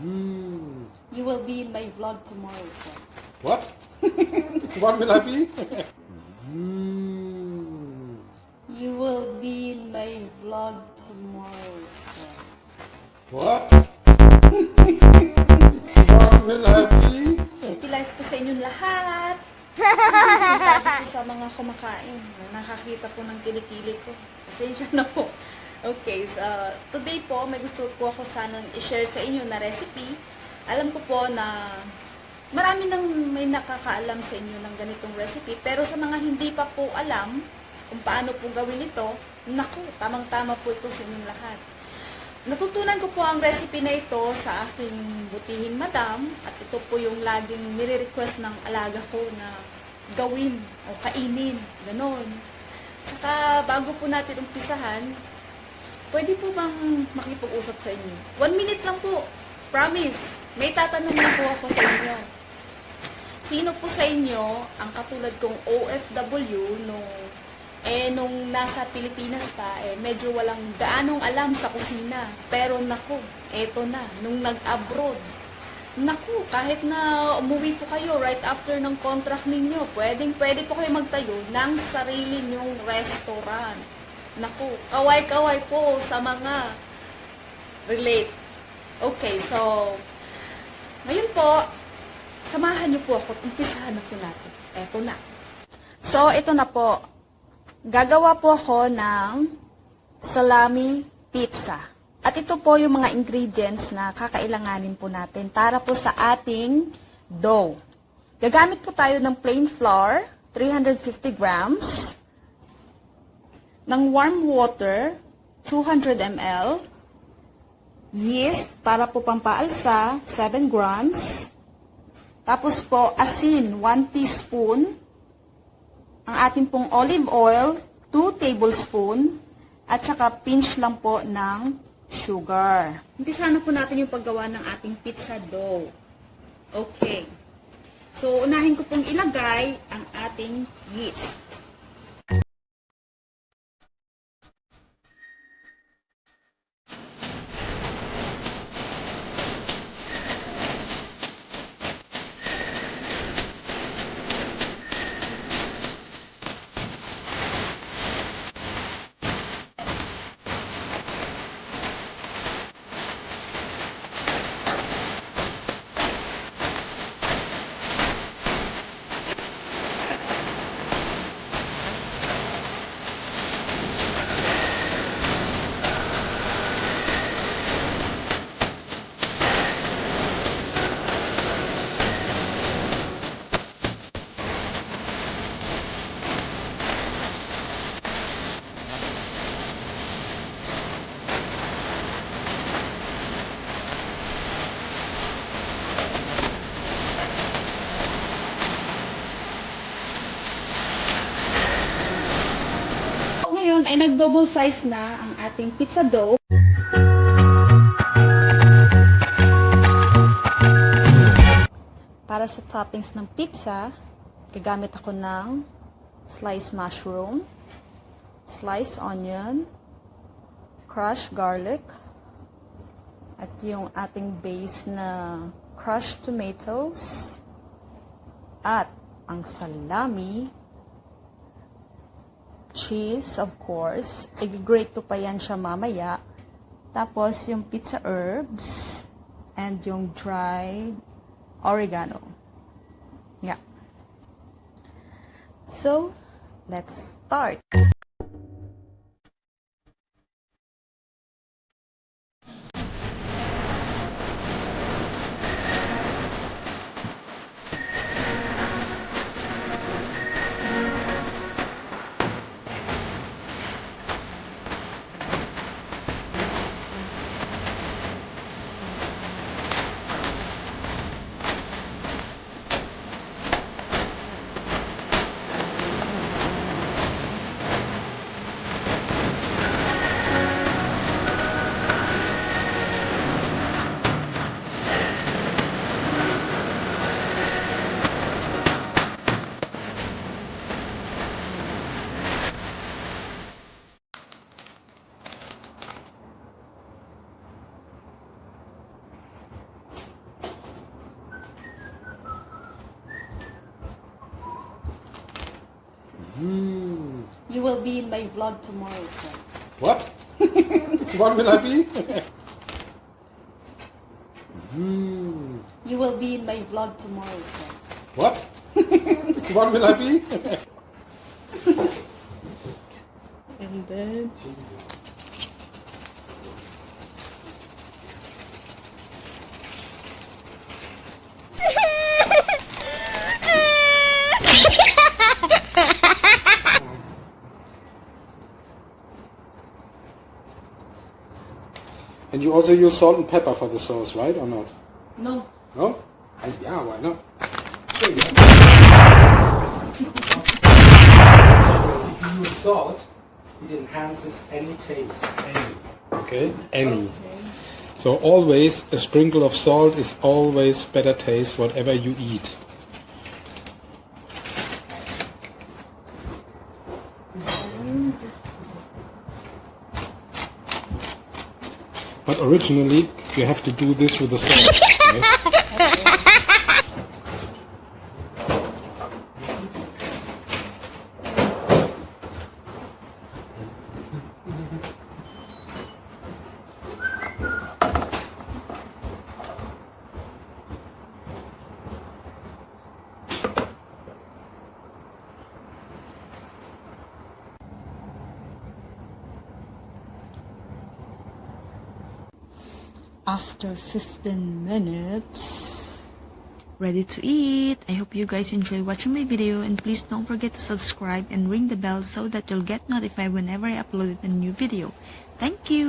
Mm. You will be in my vlog tomorrow, sir. What? What will I be? Mm. You will be in my vlog tomorrow, sir. What? What will I be? Happy life po sa inyong lahat. Sintado po sa mga kumakain. Nakakita po ng kilikili ko. Pasensya na po. Okay, so today po, may gusto po ako sanang i-share sa inyo na recipe. Alam ko po na marami nang may nakakaalam sa inyo ng ganitong recipe. Pero sa mga hindi pa po alam kung paano po gawin ito, naku, tamang-tama po ito sa inyong lahat. Natutunan ko po ang recipe na ito sa aking butihing madam at ito po yung laging nire-request ng alaga ko na gawin o kainin, ganon. Tsaka bago po natin umpisahan, pwede po bang makipag-usap sa inyo? 1 minute lang po, promise. May tatanong lang po ako sa inyo. Sino po sa inyo ang katulad kong OFW nung nasa Pilipinas pa, medyo walang gaanong alam sa kusina. Pero naku, eto na, nung nag-abroad. Naku, kahit na umuwi po kayo right after ng contract ninyo, pwede po kayo magtayo ng sarili nyong restaurant. Naku, kaway-kaway po sa mga relate. Okay, so, ngayon po, samahan niyo po ako, umpisahan na po natin. Eto na. So, ito na po. Gagawa po ako ng salami pizza. At ito po yung mga ingredients na kakailanganin po natin para po sa ating dough. Gagamit po tayo ng plain flour, 350 grams, ng warm water, 200 ml, yeast para po pampaalsa, 7 grams, tapos po asin, 1 teaspoon, ang ating pong olive oil, 2 tablespoon, at saka pinch lang po ng sugar. Umpisahan na po natin yung paggawa ng ating pizza dough. Okay. So, unahin ko pong ilagay ang ating yeast. Ngayon ay nag-double size na ang ating pizza dough. Para sa toppings ng pizza, gagamit ako ng sliced mushroom, sliced onion, crushed garlic, at yung ating base na crushed tomatoes, at ang salami, cheese, of course. I-grate ko pa yan siya mamaya. Tapos, yung pizza herbs and yung dried oregano. Yeah. So, let's start. Hmm. You will be in my vlog tomorrow, sir. What? What will I be? Hmm. You will be in my vlog tomorrow, sir. What? What will I be? And then... Jesus. And you also use salt and pepper for the sauce, right, or not? No. No? Yeah, why not? If you use salt, it enhances any taste. Any. Okay? Any. So always a sprinkle of salt is always better taste whatever you eat. But originally you have to do this with the sauce. Okay? After 15 minutes, ready to eat. I hope you guys enjoy watching my video, and please don't forget to subscribe and ring the bell so that you'll get notified whenever I upload a new video. Thank you.